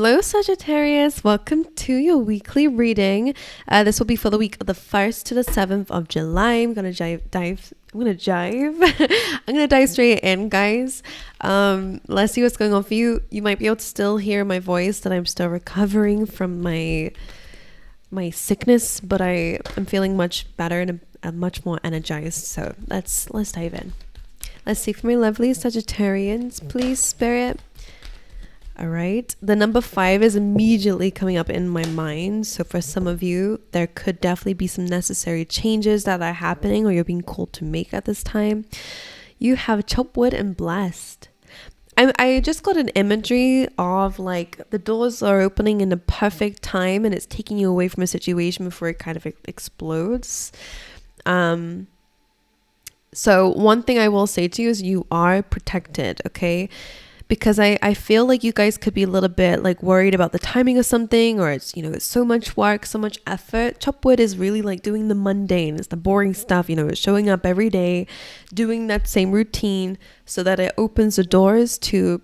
Hello, Sagittarius. Welcome to your weekly reading. This will be for the week of the 1st to the 7th of July. I'm gonna dive straight in, guys. Let's see what's going on for you. You might be able to still hear my voice that I'm still recovering from my sickness, but I'm feeling much better and I'm much more energized. So let's dive in. Let's see for my lovely Sagittarians, please, Spirit. All right. The number 5 is immediately coming up in my mind. So for some of you, there could definitely be some necessary changes that are happening or you're being called to make at this time. You have chopped wood and blessed. I just got an imagery of like the doors are opening in the perfect time and it's taking you away from a situation before it kind of explodes. So one thing I will say to you is you are protected, okay? Because I feel like you guys could be a little bit like worried about the timing of something, or it's so much work, so much effort. Chop wood is really like doing the mundane. It's the boring stuff, it's showing up every day, doing that same routine so that it opens the doors to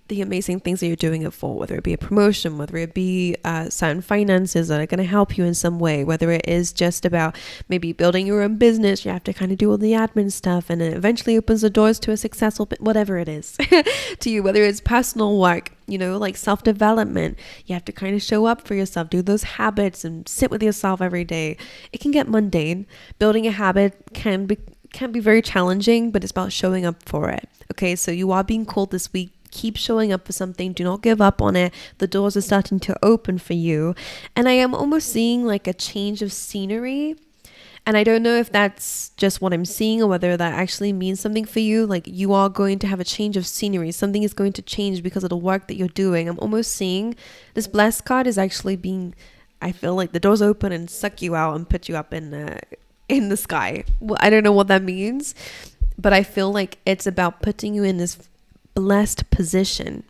the amazing things that you're doing it for, whether it be a promotion, whether it be certain finances that are going to help you in some way, whether it is just about maybe building your own business. You have to kind of do all the admin stuff and it eventually opens the doors to a successful, whatever it is to you, whether it's personal work, like self-development. You have to kind of show up for yourself, do those habits and sit with yourself every day. It can get mundane. Building a habit can be very challenging, but it's about showing up for it. Okay, so you are being called this week. Keep showing up for something. Do not give up on it. The doors are starting to open for you. And I am almost seeing like a change of scenery. And I don't know if that's just what I'm seeing or whether that actually means something for you. Like you are going to have a change of scenery. Something is going to change because of the work that you're doing. I'm almost seeing this blessed card is actually being, I feel like the doors open and suck you out and put you up in the sky. Well, I don't know what that means, but I feel like it's about putting you in this blessed position,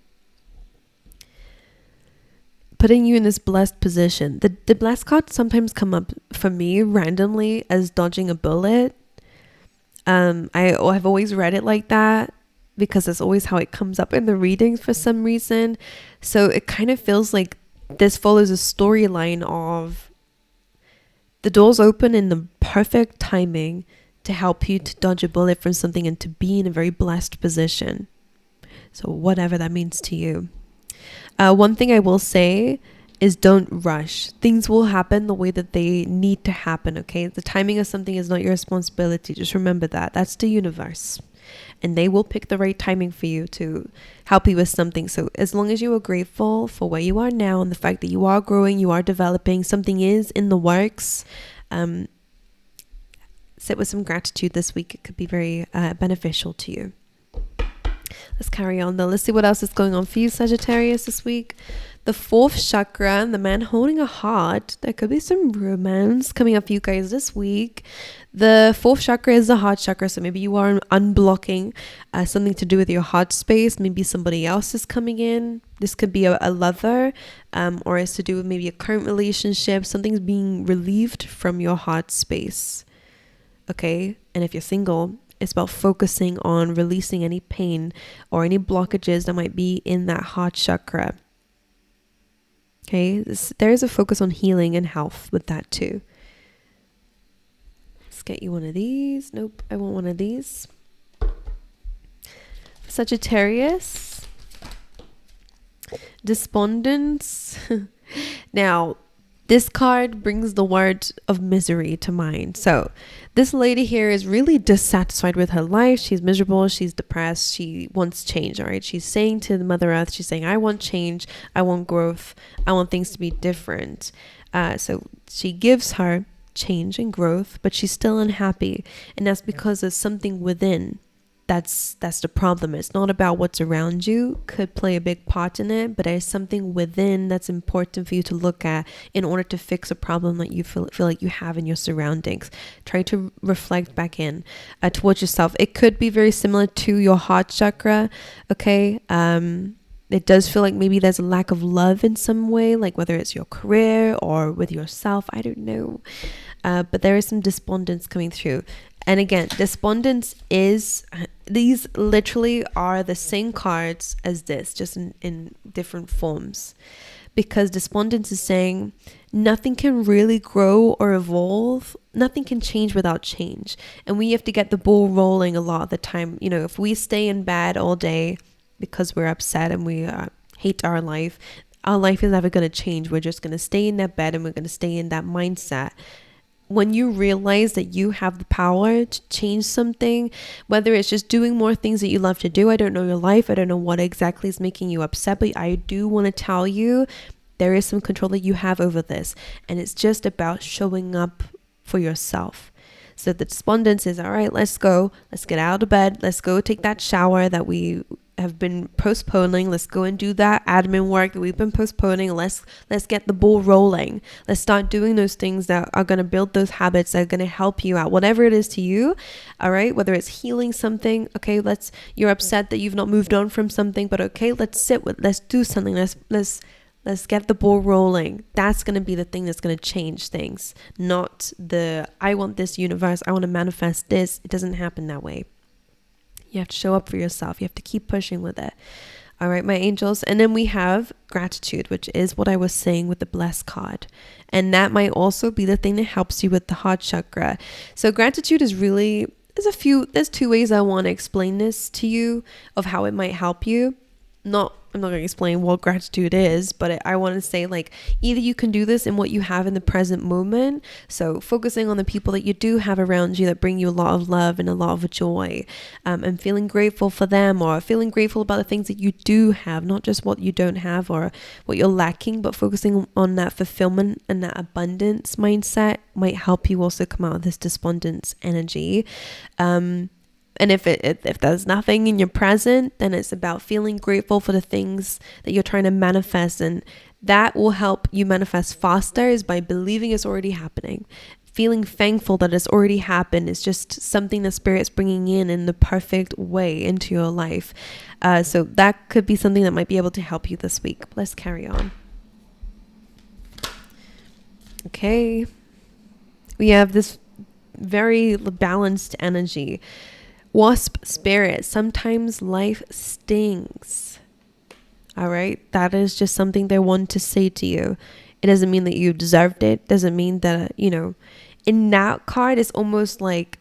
putting you in this blessed position. The blessed cards sometimes come up for me randomly as dodging a bullet. I've always read it like that because that's always how it comes up in the readings for some reason. So it kind of feels like this follows a storyline of the doors open in the perfect timing to help you to dodge a bullet from something and to be in a very blessed position. So whatever that means to you. One thing I will say is don't rush. Things will happen the way that they need to happen, okay? The timing of something is not your responsibility. Just remember that. That's the universe. And they will pick the right timing for you to help you with something. So as long as you are grateful for where you are now and the fact that you are growing, you are developing, something is in the works, sit with some gratitude this week. It could be very beneficial to you. Let's carry on though. Let's see what else is going on for you, Sagittarius, this week. The 4th chakra, the man holding a heart. There could be some romance coming up for you guys this week. The 4th chakra is the heart chakra. So maybe you are unblocking something to do with your heart space. Maybe somebody else is coming in. This could be a lover, or it's to do with maybe a current relationship. Something's being relieved from your heart space. Okay. And if you're single, it's about focusing on releasing any pain or any blockages that might be in that heart chakra. Okay, there is a focus on healing and health with that too. Let's get you one of these. Nope, I want one of these. Sagittarius. Despondence. Now, this card brings the word of misery to mind. So this lady here is really dissatisfied with her life. She's miserable. She's depressed. She wants change. All right. She's saying to the Mother Earth, she's saying, I want change. I want growth. I want things to be different. So she gives her change and growth, but she's still unhappy. And that's because there's something within. That's the problem. It's not about what's around you, could play a big part in it, but there's something within that's important for you to look at in order to fix a problem that you feel like you have in your surroundings. Try to reflect back in towards yourself. It could be very similar to your heart chakra. Okay. It does feel like maybe there's a lack of love in some way, like whether it's your career or with yourself. I don't know. But there is some despondence coming through. And again, despondence is these literally are the same cards as this, just in different forms. Because despondence is saying nothing can really grow or evolve. Nothing can change without change. And we have to get the ball rolling a lot of the time. You know, if we stay in bed all day because we're upset and we hate our life is never going to change. We're just going to stay in that bed and we're going to stay in that mindset. When you realize that you have the power to change something, whether it's just doing more things that you love to do, I don't know your life, I don't know what exactly is making you upset, but I do want to tell you there is some control that you have over this, and it's just about showing up for yourself. So the despondence is, all right, let's get out of bed, let's go take that shower that we have been postponing, let's go and do that admin work that we've been postponing, let's get the ball rolling, let's start doing those things that are going to build those habits that are going to help you out, whatever it is to you. All right, whether it's healing something, okay, you're upset that you've not moved on from something, but okay, let's do something, let's get the ball rolling. That's going to be the thing that's going to change things, not I want this universe, I want to manifest this. It doesn't happen that way. You have to show up for yourself. You have to keep pushing with it. All right, my angels. And then we have gratitude, which is what I was saying with the blessed card. And that might also be the thing that helps you with the heart chakra. So gratitude is really, there's two ways I want to explain this to you of how it might help you. I'm not going to explain what gratitude is, but I want to say, like, either you can do this in what you have in the present moment. So focusing on the people that you do have around you that bring you a lot of love and a lot of joy, and feeling grateful for them, or feeling grateful about the things that you do have, not just what you don't have or what you're lacking, but focusing on that fulfillment and that abundance mindset might help you also come out of this despondence energy. And if there's nothing in your present, then it's about feeling grateful for the things that you're trying to manifest. And that will help you manifest faster, is by believing it's already happening. Feeling thankful that it's already happened is just something that Spirit's bringing in the perfect way into your life. So that could be something that might be able to help you this week. Let's carry on. Okay. We have this very balanced energy. Wasp spirit, sometimes life stings. All right, that is just something they want to say to you. It doesn't mean that you deserved it. Doesn't mean that, in that card, it's almost like,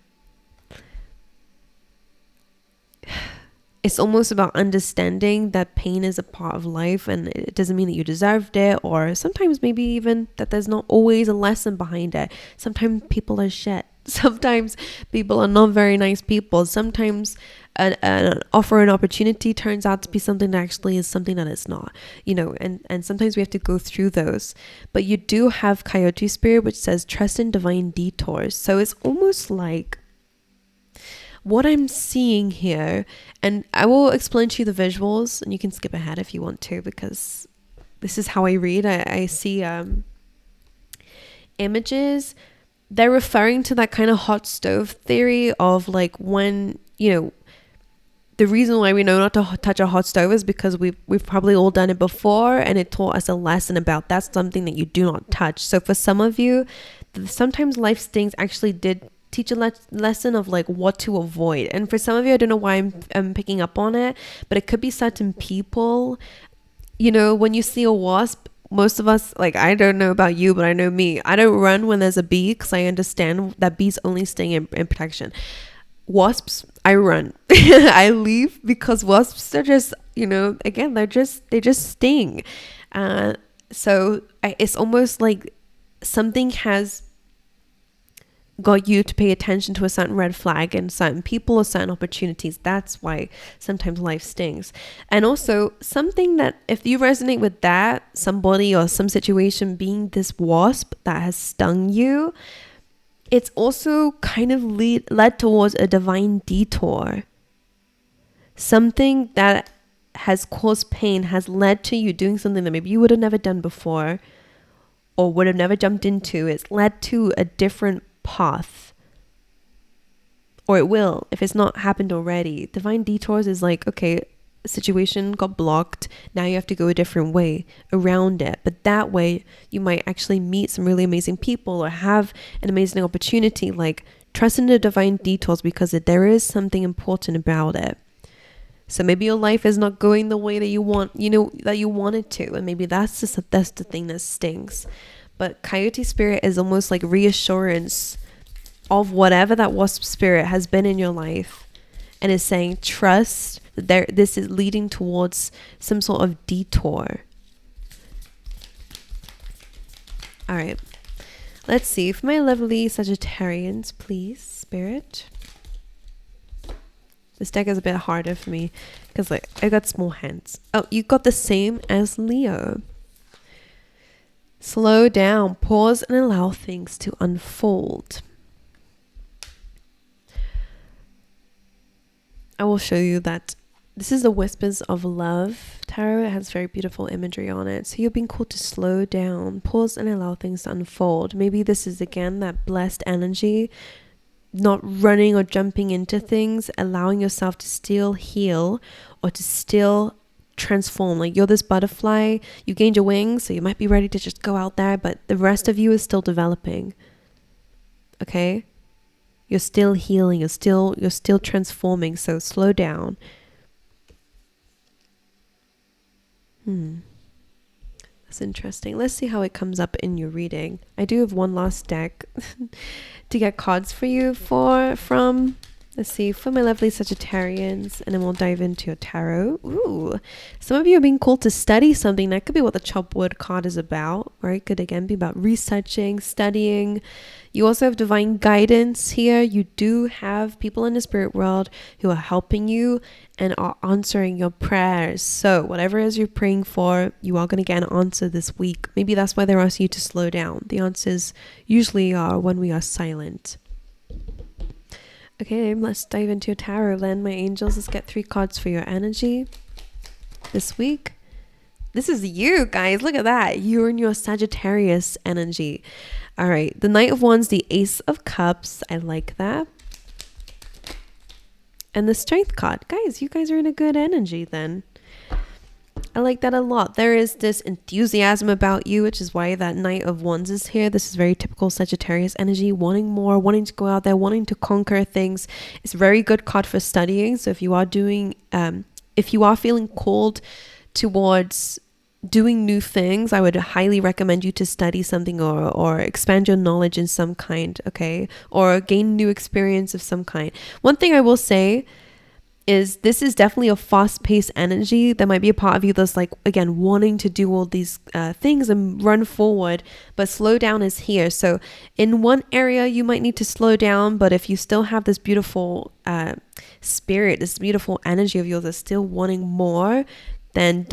it's almost about understanding that pain is a part of life, and it doesn't mean that you deserved it, or sometimes maybe even that there's not always a lesson behind it. Sometimes people are shit. Sometimes people are not very nice people. Sometimes an offer, an opportunity turns out to be something that actually is something that it's not, and sometimes we have to go through those. But you do have coyote spirit, which says trust in divine detours. So it's almost like what I'm seeing here, and I will explain to you the visuals, and you can skip ahead if you want to, because this is how I read. I see images. They're referring to that kind of hot stove theory of, like, when, the reason why we know not to touch a hot stove is because we've probably all done it before, and it taught us a lesson about that's something that you do not touch. So for some of you, sometimes life stings actually did teach a lesson of, like, what to avoid. And for some of you, I don't know why I'm picking up on it, but it could be certain people. When you see a wasp, most of us, like, I don't know about you, but I know me. I don't run when there's a bee, because I understand that bees only sting in protection. Wasps, I run. I leave, because wasps are just, again, they just sting. So it's almost like something has got you to pay attention to a certain red flag and certain people or certain opportunities. That's why sometimes life stings. And also something that, if you resonate with that, somebody or some situation being this wasp that has stung you, it's also kind of led towards a divine detour. Something that has caused pain has led to you doing something that maybe you would have never done before or would have never jumped into. It's led to a different path, or it will, if it's not happened already. Divine detours is like, okay, a situation got blocked, now you have to go a different way around it, but that way you might actually meet some really amazing people or have an amazing opportunity, like trust in the divine detours, because there is something important about it. So maybe your life is not going the way that you want, that you want it to. And maybe that's the thing that stings. But coyote spirit is almost like reassurance of whatever that wasp spirit has been in your life. And is saying, trust that this is leading towards some sort of detour. All right. Let's see. For my lovely Sagittarians, please, spirit. This deck is a bit harder for me because I got small hands. Oh, you got the same as Leo. Slow down, pause, and allow things to unfold. I will show you that this is the Whispers of Love tarot. It has very beautiful imagery on it. So you're being called to slow down, pause, and allow things to unfold. Maybe this is again that blessed energy, not running or jumping into things, allowing yourself to still heal or to still transform. Like you're this butterfly, you gained your wings, so you might be ready to just go out there, but the rest of you is still developing. Okay? You're still healing, you're still transforming, so slow down. That's interesting. Let's see how it comes up in your reading. I do have one last deck to get cards for you from. Let's see, for my lovely Sagittarians, and then we'll dive into your tarot. Ooh, some of you are being called to study something. That could be what the chop wood card is about, or it could again be about researching, studying. You also have divine guidance here. You do have people in the spirit world who are helping you and are answering your prayers. So whatever it is you're praying for, you are going to get an answer this week. Maybe that's why they're asking you to slow down. The answers usually are when we are silent. Okay, let's dive into your tarot then, my angels. Let's get 3 cards for your energy this week. This is you, guys. Look at that. You're in your Sagittarius energy. All right, the Knight of Wands, the Ace of Cups. I like that. And the Strength card. Guys, you guys are in a good energy then. I like that a lot. There is this enthusiasm about you, which is why that Knight of Wands is here. This is very typical Sagittarius energy, wanting more, wanting to go out there, wanting to conquer things. It's a very good card for studying. So if you are feeling called towards doing new things, I would highly recommend you to study something or expand your knowledge in some kind, okay? Or gain new experience of some kind. One thing I will say is this is definitely a fast-paced energy. There might be a part of you that's like, again, wanting to do all these things and run forward, but slow down is here. So in one area you might need to slow down, but if you still have this beautiful spirit, this beautiful energy of yours that's still wanting more, then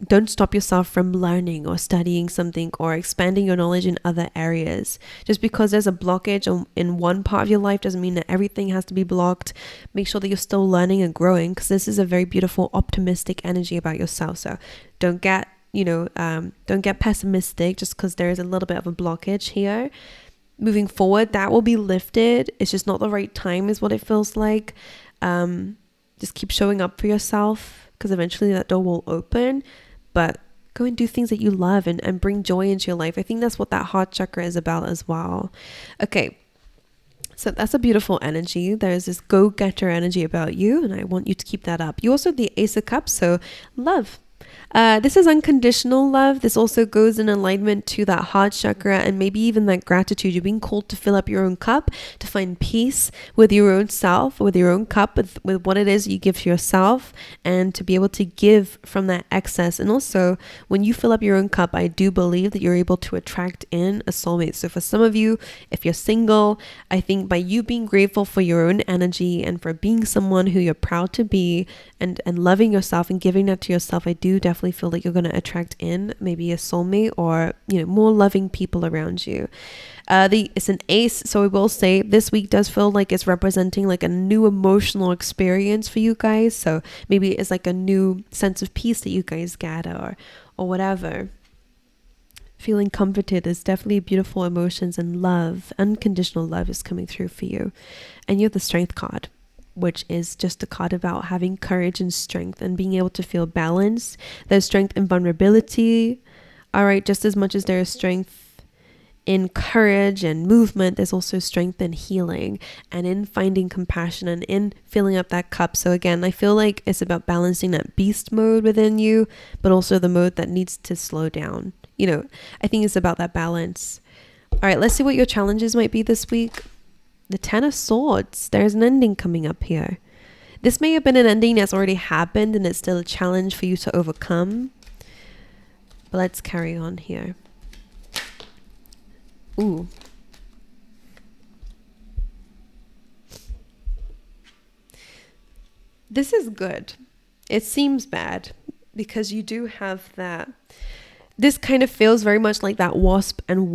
don't stop yourself from learning or studying something or expanding your knowledge in other areas. Just because there's a blockage in one part of your life doesn't mean that everything has to be blocked. Make sure that you're still learning and growing, because this is a very beautiful, optimistic energy about yourself. So don't get pessimistic just because there is a little bit of a blockage here. Moving forward, that will be lifted. It's just not the right time is what it feels like. Just keep showing up for yourself, because eventually that door will open. But go and do things that you love and bring joy into your life. I think that's what that heart chakra is about as well. Okay, so that's a beautiful energy. There's this go-getter energy about you, and I want you to keep that up. You also have the Ace of Cups, so love. This is unconditional love. This also goes in alignment to that heart chakra and maybe even that gratitude. You're being called to fill up your own cup, to find peace with your own self, with your own cup, with what it is you give to yourself, and to be able to give from that excess. And also, when you fill up your own cup, I do believe that you're able to attract in a soulmate. So for some of you, if you're single, I think by you being grateful for your own energy and for being someone who you're proud to be and loving yourself and giving that to yourself, I do definitely feel like you're going to attract in maybe a soulmate or more loving people around you. It's an ace, so I will say this week does feel like it's representing like a new emotional experience for you guys. So maybe it's like a new sense of peace that you guys get or whatever. Feeling comforted is definitely beautiful emotions, and love, unconditional love is coming through for you. And you have the Strength card, which is just a card about having courage and strength and being able to feel balanced. There's strength in vulnerability, all right, just as much as there is strength in courage and movement, there's also strength and healing, and in finding compassion and in filling up that cup. So again, I feel like it's about balancing that beast mode within you, but also the mode that needs to slow down. You know, I think it's about that balance. All right, let's see what your challenges might be this week. The 10 of Swords. There's an ending coming up here. This may have been an ending that's already happened and it's still a challenge for you to overcome. But let's carry on here. Ooh. This is good. It seems bad because you do have that. This kind of feels very much like that wasp and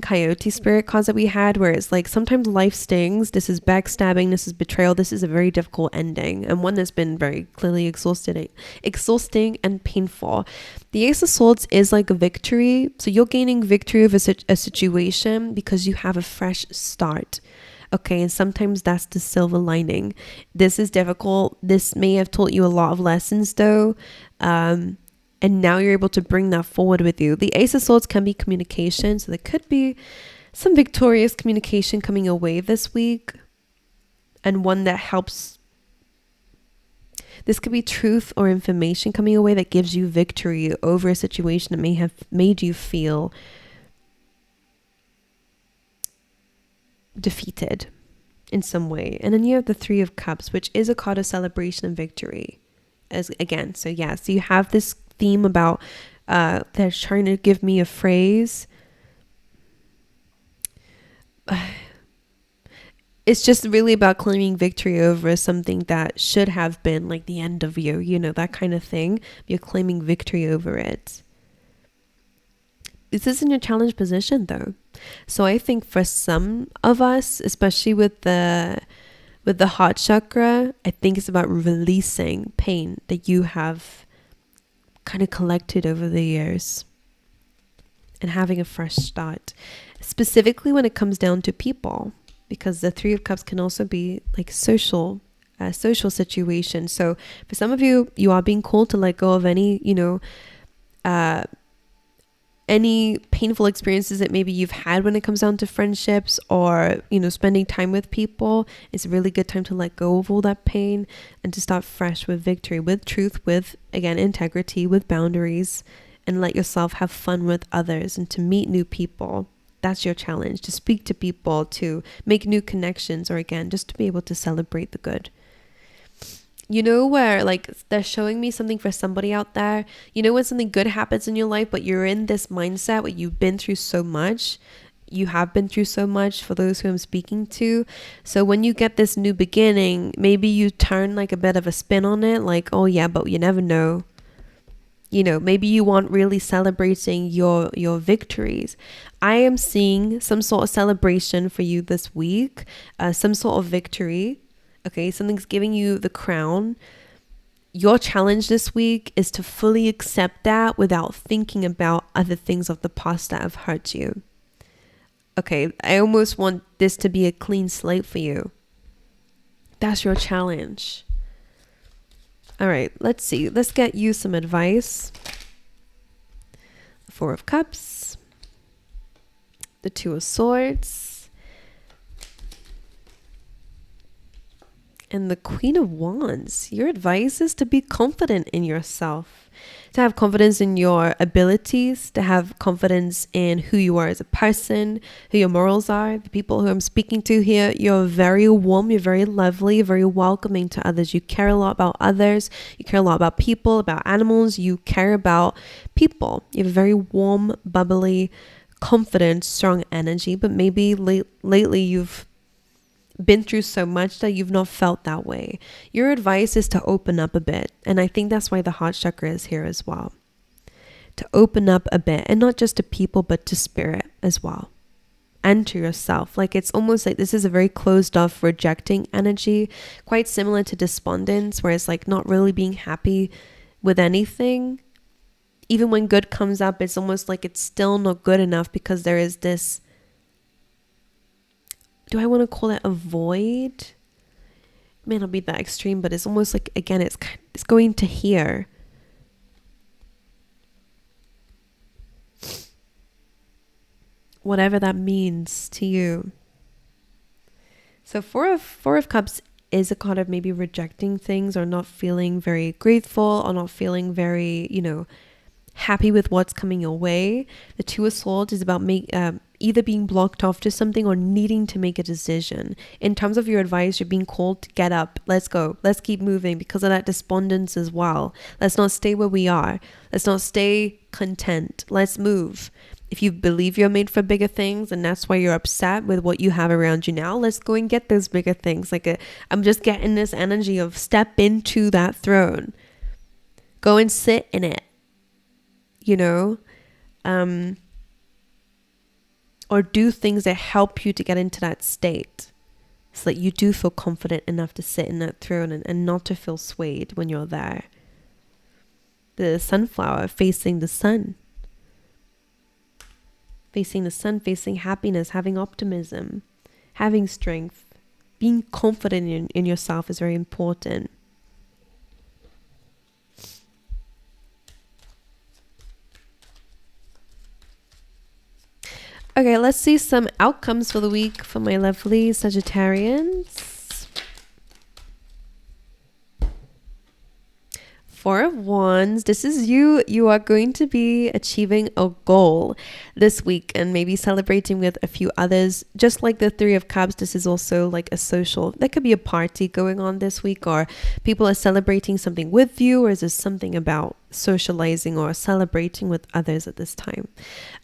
coyote spirit cards that we had, where it's like sometimes life stings. This is backstabbing. This is betrayal. This is a very difficult ending, and one that's been very clearly exhausting and painful. The Ace of Swords is like a victory. So you're gaining victory over a situation because you have a fresh start. Okay, and sometimes that's the silver lining. This is difficult. This may have taught you a lot of lessons though. And now you're able to bring that forward with you. The Ace of Swords can be communication. So there could be some victorious communication coming away this week. And one that helps. This could be truth or information coming away that gives you victory over a situation that may have made you feel defeated in some way. And then you have the Three of Cups, which is a card of celebration and victory. So you have this theme about they're trying to give me a phrase. It's just really about claiming victory over something that should have been like the end of you, you know, that kind of thing. You're claiming victory over it. This isn't your challenge position though. So I think for some of us, especially with the heart chakra, I think it's about releasing pain that you have kind of collected over the years and having a fresh start, specifically when it comes down to people, because the Three of Cups can also be like social situation. So for some of you, you are being called to let go of any, any painful experiences that maybe you've had when it comes down to friendships or, spending time with people. It's a really good time to let go of all that pain and to start fresh with victory, with truth, with, again, integrity, with boundaries, and let yourself have fun with others and to meet new people. That's your challenge, to speak to people, to make new connections, or again, just to be able to celebrate the good. Where like they're showing me something for somebody out there, when something good happens in your life, but you're in this mindset where you've been through so much, you have been through so much for those who I'm speaking to. So when you get this new beginning, maybe you turn like a bit of a spin on it, like, oh yeah, but you never know. Maybe you want really celebrating your victories. I am seeing some sort of celebration for you this week, some sort of victory. Okay, something's giving you the crown. Your challenge this week is to fully accept that without thinking about other things of the past that have hurt you. Okay, I almost want this to be a clean slate for you. That's your challenge. All right, let's see. Let's get you some advice. The Four of Cups. The Two of Swords. And the Queen of Wands. Your advice is to be confident in yourself, to have confidence in your abilities, to have confidence in who you are as a person, who your morals are. The people who I'm speaking to here, you're very warm, you're very lovely, you're very welcoming to others. You care a lot about others. You care a lot about people, about animals. You care about people. You have a very warm, bubbly, confident, strong energy. But maybe lately you've been through so much that you've not felt that way. Your advice is to open up a bit. And I think that's why the heart chakra is here as well. To open up a bit, and not just to people, but to spirit as well. And to yourself. Like it's almost like this is a very closed off, rejecting energy, quite similar to despondence, where it's like not really being happy with anything. Even when good comes up, it's almost like it's still not good enough because there is this, do I want to call it a void? It may not be that extreme, but it's almost like, again, it's going to here. whatever that means to you. So four of cups is a card of maybe rejecting things or not feeling very grateful or not feeling very, happy with what's coming your way. The two of swords is about either being blocked off to something or needing to make a decision. In terms of your advice, you're being called to get up. Let's go. Let's keep moving because of that despondence as well. Let's not stay where we are. Let's not stay content. Let's move. If you believe you're made for bigger things and that's why you're upset with what you have around you now, let's go and get those bigger things. I'm just getting this energy of step into that throne. Go and sit in it. Or do things that help you to get into that state so that you do feel confident enough to sit in that throne and not to feel swayed when you're there. The sunflower facing the sun. Facing the sun, facing happiness, having optimism, having strength, being confident in yourself is very important. Okay, let's see some outcomes for the week for my lovely Sagittarians. 4 of Wands. This is you. You are going to be achieving a goal this week and maybe celebrating with a few others. Just like the 3 of Cups, this is also like a social. There could be a party going on this week, or people are celebrating something with you, or is there something about socializing or celebrating with others at this time?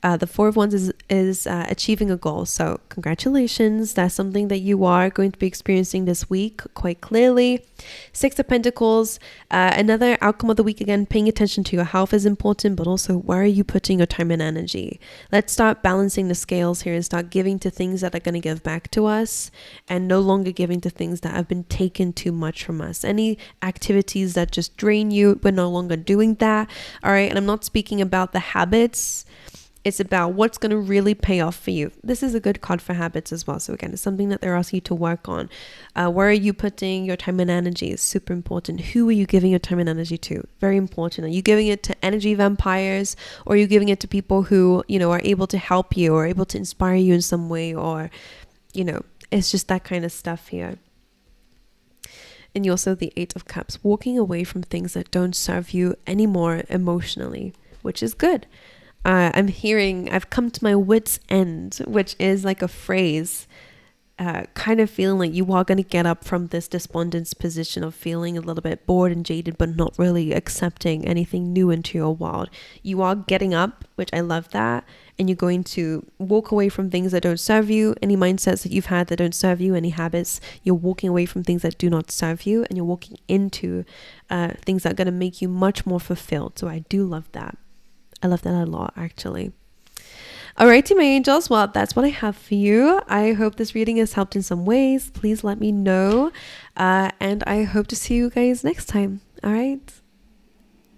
The 4 of Wands is achieving a goal. So congratulations. That's something that you are going to be experiencing this week quite clearly. 6 of Pentacles, another outcome of the week. Again, paying attention to your health is important, but also where are you putting your time and energy? Let's start balancing the scales here and start giving to things that are going to give back to us and no longer giving to things that have been taken too much from us. Any activities that just drain you, we're no longer doing that. All right. And I'm not speaking about the habits. It's about what's going to really pay off for you. This is a good card for habits as well. So again, it's something that they're asking you to work on. Where are you putting your time and energy is super important. Who are you giving your time and energy to? Very important. Are you giving it to energy vampires, or are you giving it to people who, are able to help you or able to inspire you in some way, or, it's just that kind of stuff here. And you also the 8 of Cups, walking away from things that don't serve you anymore emotionally, which is good. I've come to my wit's end, which is like a phrase, kind of feeling like you are going to get up from this despondence position of feeling a little bit bored and jaded, but not really accepting anything new into your world. You are getting up, which I love that. And you're going to walk away from things that don't serve you, any mindsets that you've had that don't serve you, any habits. You're walking away from things that do not serve you, and you're walking into things that are going to make you much more fulfilled. So I do love that. I love that a lot, actually. Alrighty, my angels. Well, that's what I have for you. I hope this reading has helped in some ways. Please let me know. And I hope to see you guys next time. All right.